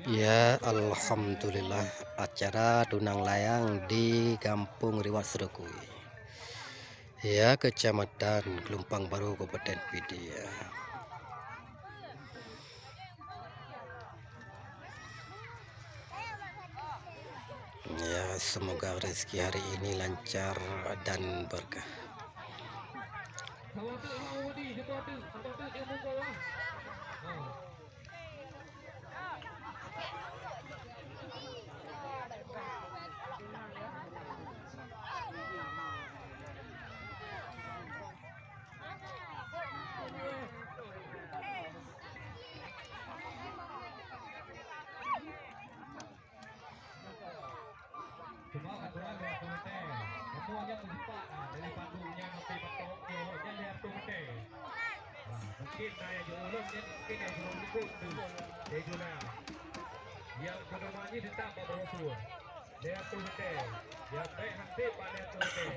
Ya, alhamdulillah acara Tunang Layang di Kampung Riwat Serukui. Ya, Kecamatan Gelumpang Baru, Kabupaten Pidi. Ya, semoga rezeki hari ini lancar dan berkah. Mungkin saya ulun mungkin yang belum ikut tu Deguna yang penomanya ditambah berosur dia tu betul yang baik hampir pada tu betul.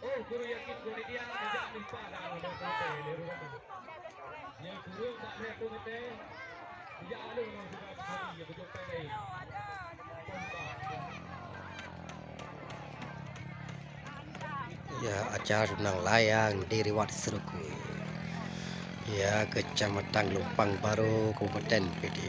Oh guru yakin guru dia tidak lupa dah betul betul dia rumah yang guru tak lihat tu betul tidak ada orang sudah bagi betul betul. Ya, acara Tunang Layang di Riwat Serukui. Ya, Kecamatan Gelumpang Baru, Kabupaten Pidi.